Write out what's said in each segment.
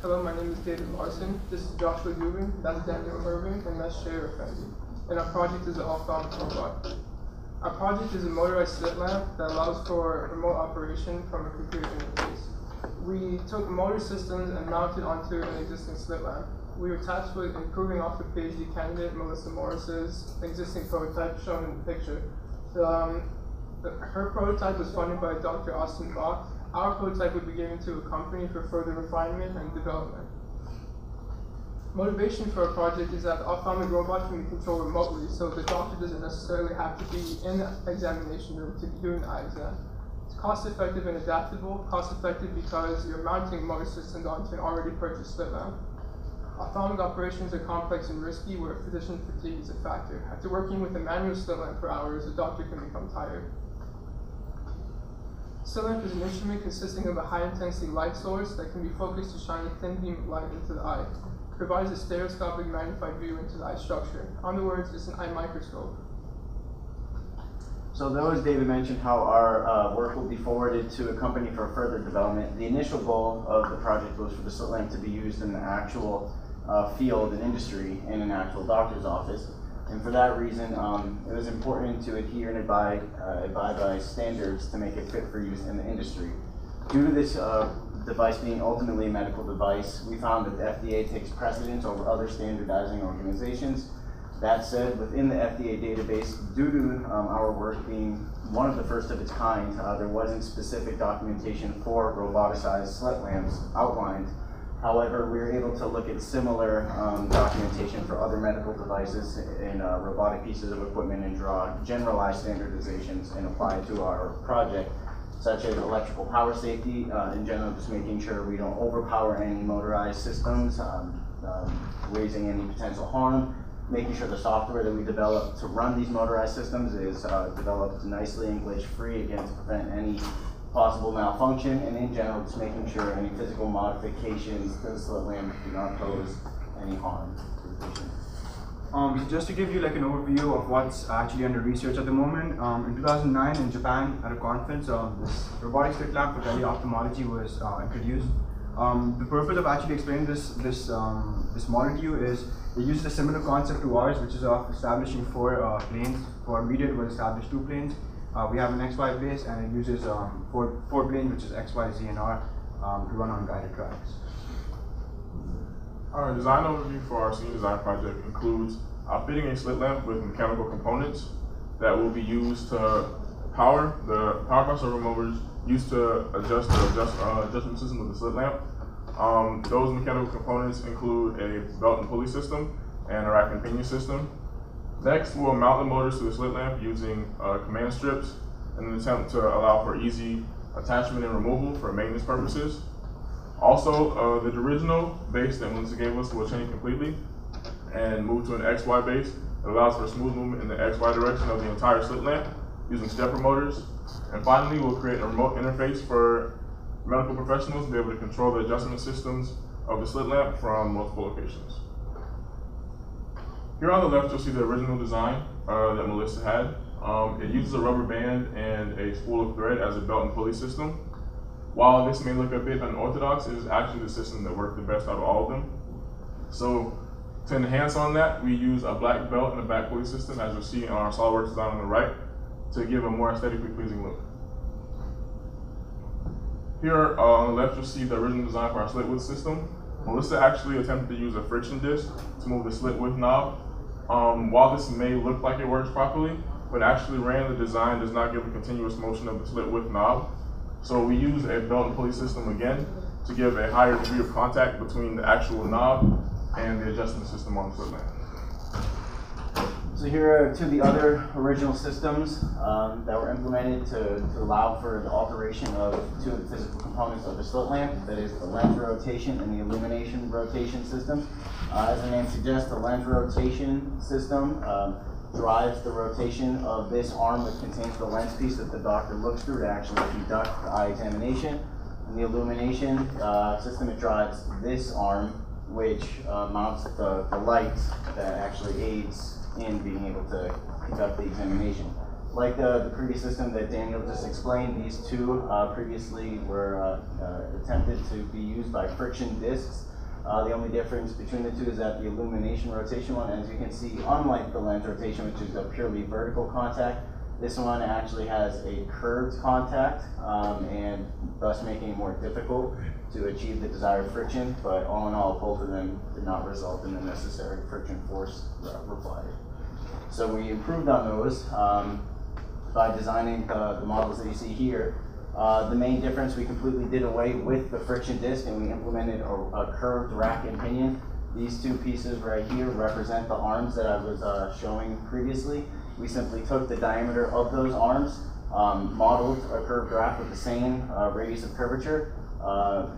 Hello, my name is David Larsson. This is Joshua Dubin. That's Daniel Irving, and that's Shehryar Effendi. And our project is the Ophthalmic robot. Our project is a motorized slit lamp that allows for remote operation from a computer interface. We took motor systems and mounted onto an existing slit lamp. We were tasked with improving off the PhD candidate Melissa Morris's existing prototype shown in the picture. Her prototype was funded by Dr. Austin Bach. Our prototype would be given to a company for further refinement and development. Motivation for our project is that the ophthalmic robot can be controlled remotely, so the doctor doesn't necessarily have to be in the examination room to be doing the eye exam. It's cost-effective and adaptable. Cost-effective because you're mounting motor systems onto an already purchased slit lamp. Ophthalmic operations are complex and risky, where physician fatigue is a factor. After working with a manual slit lamp for hours, the doctor can become tired. Slit lamp is an instrument consisting of a high-intensity light source that can be focused to shine a thin beam of light into the eye. It provides a stereoscopic magnified view into the eye structure. In other words, it's an eye microscope. So though, as David mentioned, how our work will be forwarded to a company for further development, the initial goal of the project was for the slit lamp to be used in the actual field and industry in an actual doctor's office. And for that reason, it was important to adhere and abide by standards to make it fit for use in the industry. Due to this device being ultimately a medical device, we found that the FDA takes precedence over other standardizing organizations. That said, within the FDA database, due to our work being one of the first of its kind, there wasn't specific documentation for roboticized slit lamps outlined. However, we were able to look at similar documentation for other medical devices and robotic pieces of equipment and draw generalized standardizations and apply it to our project, such as electrical power safety, in general, just making sure we don't overpower any motorized systems, raising any potential harm, making sure the software that we develop to run these motorized systems is developed nicely and glitch-free, again, to prevent any possible malfunction, and in general, just making sure any physical modifications to the slit lamp do not pose any harm to the patient. So just to give you like an overview of what's actually under research at the moment, in 2009 in Japan at a conference, this robotic slit lamp for tele-ophthalmology was introduced. The purpose of actually explaining this model to you is it uses a similar concept to ours, which is of establishing 4 planes. For media, it will establish 2 planes. We have an XY base, and it uses 4 planes, which is X, Y, Z, and R, to run on guided tracks. Our design overview for our senior design project includes fitting a slit lamp with mechanical components that will be used to power the power crossover motors used to adjust the adjustment system of the slit lamp. Those mechanical components include a belt and pulley system and a rack and pinion system. Next, we'll mount the motors to the slit lamp using command strips in an attempt to allow for easy attachment and removal for maintenance purposes. Also, the original base that Melissa gave us will change completely and move to an XY base that allows for smooth movement in the XY direction of the entire slit lamp using stepper motors. And finally, we'll create a remote interface for medical professionals to be able to control the adjustment systems of the slit lamp from multiple locations. Here on the left, you'll see the original design that Melissa had. It uses a rubber band and a spool of thread as a belt and pulley system. While this may look a bit unorthodox, it is actually the system that worked the best out of all of them. So to enhance on that, we use a black belt and a back pulley system, as you'll see in our SolidWorks design on the right, to give a more aesthetically pleasing look. Here on the left, you'll see the original design for our slit width system. Melissa actually attempted to use a friction disc to move the slit width knob. While this may look like it works properly, when actually ran, the design does not give a continuous motion of the slit width knob. So we use a belt and pulley system again to give a higher degree of contact between the actual knob and the adjustment system on the slit lamp. So here are 2 of the other original systems that were implemented to allow for the alteration of 2 of the physical components of the slit lamp, that is the lens rotation and the illumination rotation system. As the name suggests, the lens rotation system drives the rotation of this arm that contains the lens piece that the doctor looks through to actually conduct the eye examination. And the illumination system, it drives this arm, which mounts the light that actually aids in being able to conduct the examination. Like the previous system that Daniel just explained, these 2 previously were attempted to be used by friction discs The only difference between the two is that the illumination rotation one, as you can see, unlike the lens rotation, which is a purely vertical contact, this one actually has a curved contact, and thus making it more difficult to achieve the desired friction, but all in all, both of them did not result in the necessary friction force required. So we improved on those by designing the models that you see here. The main difference, we completely did away with the friction disc and we implemented a curved rack and pinion. These two pieces right here represent the arms that I was showing previously. We simply took the diameter of those arms, modeled a curved rack with the same radius of curvature,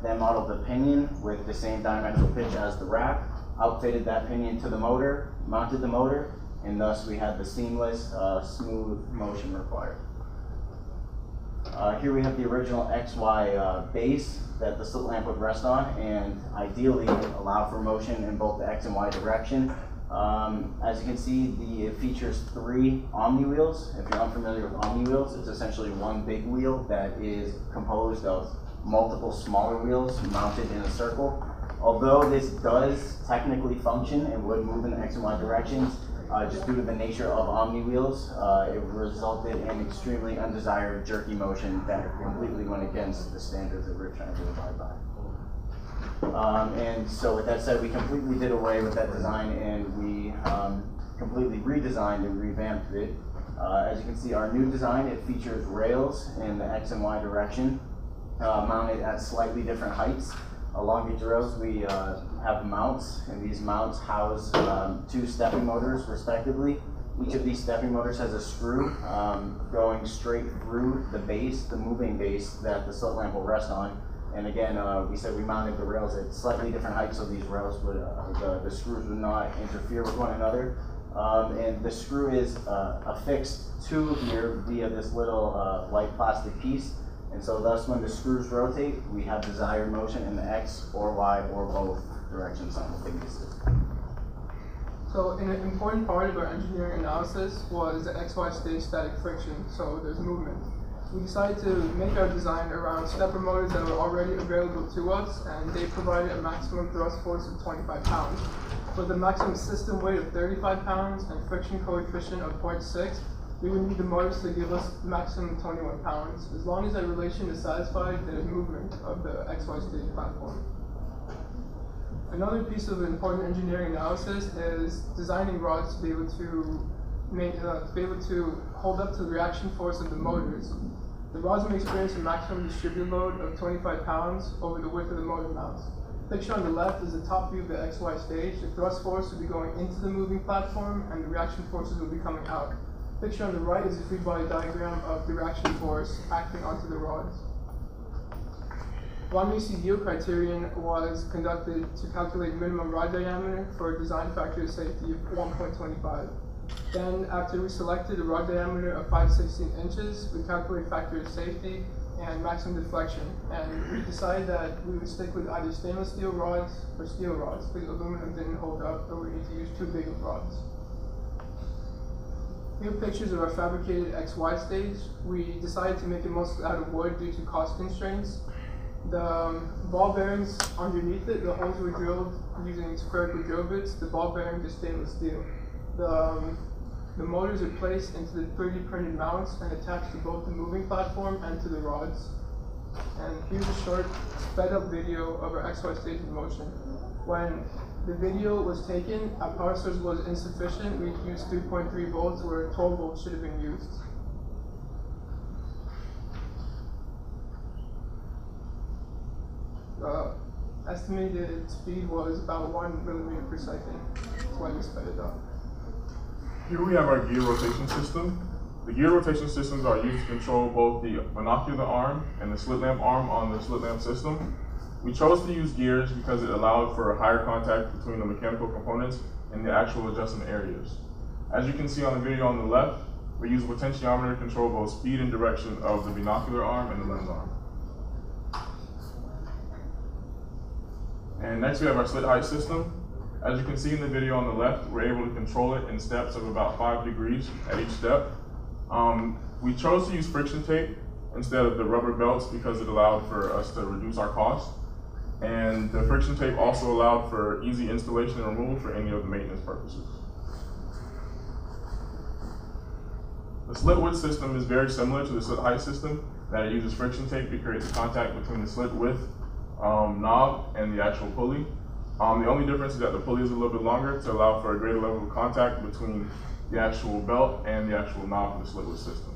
then modeled the pinion with the same diametral pitch as the rack, outfitted that pinion to the motor, mounted the motor, and thus we had the seamless, smooth motion required. Here we have the original XY base that the slit lamp would rest on and ideally allow for motion in both the X and Y direction. As you can see, it features 3 omni wheels. If you're unfamiliar with omni wheels, it's essentially one big wheel that is composed of multiple smaller wheels mounted in a circle. Although this does technically function and would move in the X and Y directions, just due to the nature of omni wheels, it resulted in extremely undesired jerky motion that completely went against the standards that we're trying to abide by. And so with that said, we completely did away with that design and we completely redesigned and revamped it. As you can see, our new design, it features rails in the X and Y direction, mounted at slightly different heights. Along these rails, we have mounts, and these mounts house 2 stepping motors, respectively. Each of these stepping motors has a screw going straight through the base, the moving base that the slit lamp will rest on. And again, we said we mounted the rails at slightly different heights, so these rails would, the screws would not interfere with one another. And the screw is affixed to here via this little light plastic piece. And so thus when the screws rotate, we have desired motion in the X or Y or both directions simultaneously. So an important part of our engineering analysis was the XY stage static friction, so there's movement. We decided to make our design around stepper motors that were already available to us, and they provided a maximum thrust force of 25 pounds. With a maximum system weight of 35 pounds and friction coefficient of 0.6, we would need the motors to give us maximum 21 pounds. As long as that relation is satisfied, there is movement of the XY stage platform. Another piece of important engineering analysis is designing rods to be able to hold up to the reaction force of the motors. The rods may experience a maximum distributed load of 25 pounds over the width of the motor mounts. Picture on the left is the top view of the XY stage. The thrust force will be going into the moving platform and the reaction forces will be coming out. Picture on the right is a free body diagram of the reaction force acting onto the rods. One UC yield criterion was conducted to calculate minimum rod diameter for a design factor of safety of 1.25. Then, after we selected a rod diameter of 5/16 inches, we calculated factor of safety and maximum deflection. And we decided that we would stick with either stainless steel rods or steel rods because aluminum didn't hold up, or we need to use too big of rods. Here are pictures of our fabricated XY stage. We decided to make it mostly out of wood due to cost constraints. The ball bearings underneath it, the holes were drilled using spherical drill bits. The ball bearings are stainless steel. The motors are placed into the 3D printed mounts and attached to both the moving platform and to the rods. And here's a short sped up video of our XY stage in motion. When the video was taken, our power source was insufficient. We used 3.3 volts where 12 volts should have been used. The estimated speed was about 1 millimeter per second. That's why we sped it up. Here we have our gear rotation system. The gear rotation systems are used to control both the binocular arm and the slit lamp arm on the slit lamp system. We chose to use gears because it allowed for a higher contact between the mechanical components and the actual adjustment areas. As you can see on the video on the left, we use a potentiometer to control both speed and direction of the binocular arm and the lens arm. And next we have our slit height system. As you can see in the video on the left, we're able to control it in steps of about 5 degrees at each step. We chose to use friction tape instead of the rubber belts because it allowed for us to reduce our cost. And And the friction tape also allowed for easy installation and removal for any of the maintenance purposes. The slit width system is very similar to the slit height system, that it uses friction tape to create the contact between the slit width knob and the actual pulley. The only difference is that the pulley is a little bit longer to allow for a greater level of contact between the actual belt and the actual knob of the slit width system.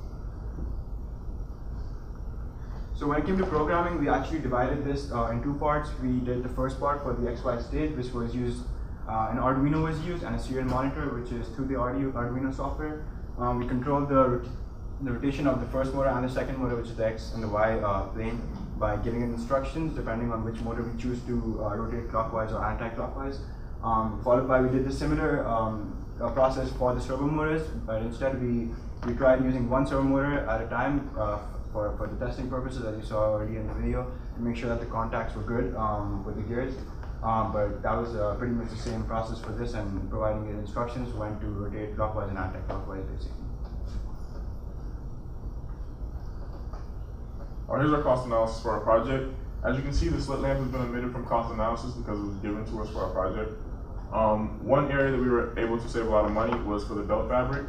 So when it came to programming, we actually divided this in two parts. We did the first part for the XY stage, which was used, an Arduino was used, and a serial monitor, which is through the Arduino software. We controlled the rotation of the first motor and the second motor, which is the X and the Y plane, by giving it instructions depending on which motor we choose to rotate clockwise or anti-clockwise. Followed by, we did the similar process for the servo motors, but instead we tried using one servo motor at a time for the testing purposes, as you saw already in the video, to make sure that the contacts were good with the gears. But that was pretty much the same process for this, and providing it instructions when to rotate clockwise and anti-clockwise, basically. Here's our cost analysis for our project. As you can see, the slit lamp has been omitted from cost analysis because it was given to us for our project. One area that we were able to save a lot of money was for the belt fabric.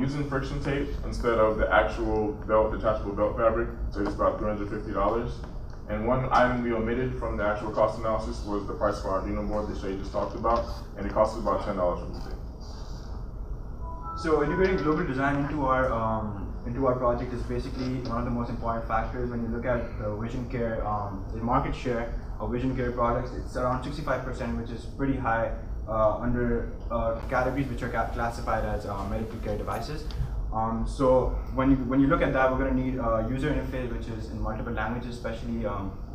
Using friction tape instead of the actual belt, detachable belt fabric, so it's about $350. And one item we omitted from the actual cost analysis was the price for our Arduino board that Shay just talked about, and it cost us about $10 from the thing. So integrating global design into our project is basically one of the most important factors. When you look at the vision care, the market share of vision care products, it's around 65%, which is pretty high under categories which are classified as medical care devices. So when you look at that, we're going to need a user interface which is in multiple languages, especially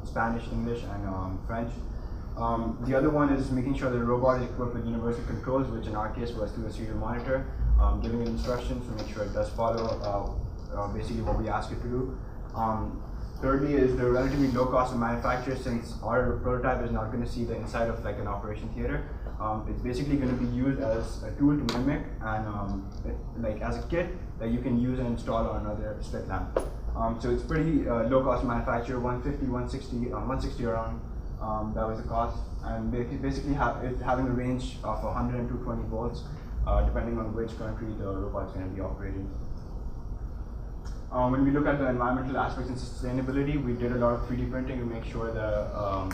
Spanish, English, and French. The other one is making sure the robot is equipped with universal controls, which in our case was through a serial monitor, giving it instructions to make sure it does follow basically what we ask it to do. Thirdly is the relatively low cost of manufacture, since our prototype is not going to see the inside of like an operation theater. It's basically going to be used as a tool to mimic and like as a kit that you can use and install on another slit lamp. So it's pretty low cost to manufacture, 150, 160 around. That was the cost, and basically having a range of 100 and 220 volts, depending on which country the robot's going to be operating. When we look at the environmental aspects and sustainability, we did a lot of 3D printing to make sure the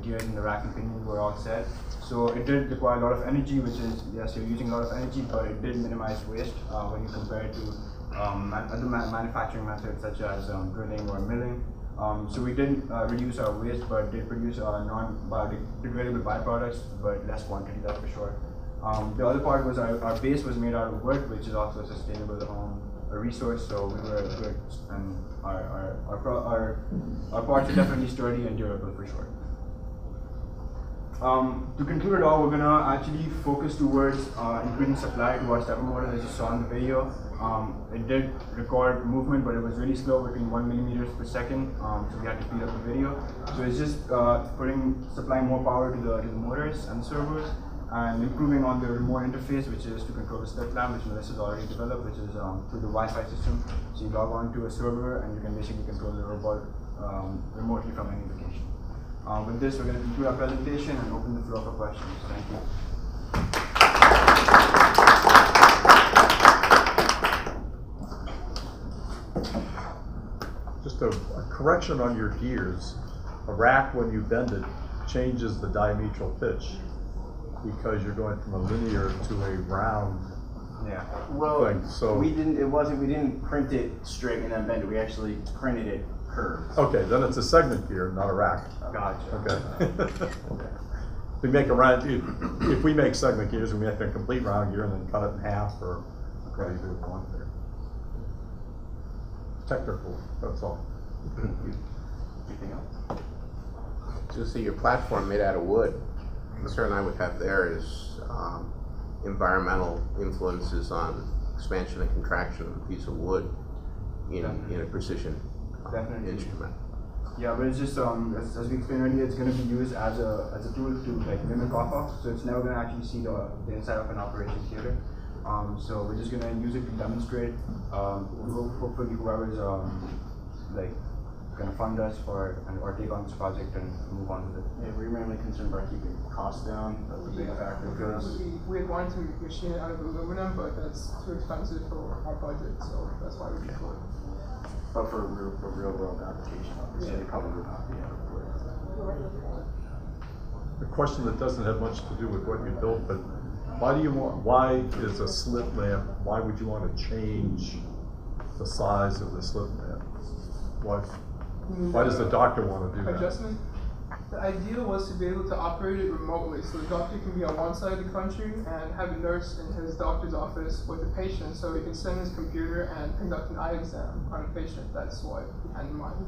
gears in the rack and pinion were all set. So it did require a lot of energy, which is, yes, you're using a lot of energy, but it did minimize waste when you compare it to other manufacturing methods such as drilling or milling. So we didn't reduce our waste, but did produce non-biodegradable byproducts, but less quantity, that's for sure. The other part was our base was made out of wood, which is also a sustainable resource, so we were good, and our parts are definitely sturdy and durable for sure. To conclude it all, we're gonna actually focus towards increasing supply to our stepper motor, as you saw in the video. It did record movement, but it was really slow, between 1 millimeters per second, so we had to speed up the video. So it's just supplying more power to the motors and servos, and improving on the remote interface, which is to control the slit lamp, which Melissa's already developed, which is through the Wi-Fi system. So you log on to a server and you can basically control the robot remotely from any location. With this, we're going to conclude our presentation and open the floor for questions. Thank you. Just a correction on your gears. A rack, when you bend it, changes the diametral pitch, because you're going from a linear to a round thing. So we didn't print it straight and then bend it. We actually printed it curved. okay, then it's a segment gear, not a rack. Gotcha. Okay. We make a round. If we make segment gears, we make a complete round gear and then cut it in half, or whatever you want there. Technical. That's all. Anything else? Just see your platform made out of wood. The concern I would have there is environmental influences on expansion and contraction of a piece of wood in a precision instrument. Yeah, but it's just as we explained earlier, it's going to be used as a tool to like mimic off of. So it's never going to actually see the inside of an operation theater. So we're just going to use it to demonstrate. Hopefully, whoever is like going to fund us or take on this project and move on with it. mainly concerned about keeping costs down. That's a big factor for us. We had wanted to machine it out of aluminum, but that's too expensive for our budget, so that's why we deployed. But for real world application, obviously, it probably would not be adequate. A question that doesn't have much to do with what you built, but why is a slit lamp, why would you want to change the size of the slit lamp? Why does the doctor want to do that? Adjustment? The idea was to be able to operate it remotely, so the doctor can be on one side of the country and have a nurse in his doctor's office with the patient, so he can send his computer and conduct an eye exam on a patient. That's what we had in mind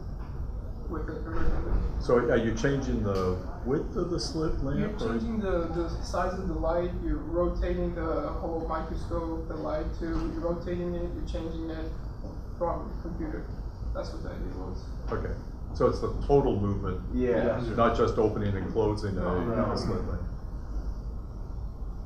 with it originally. So are you changing the width of the slit lamp? You're changing the size of the light, you're rotating the whole microscope, the light too, you're rotating it, you're changing it from the computer. That's what the idea was. Okay, so it's the total movement, Yeah. not just opening and closing a slit lamp.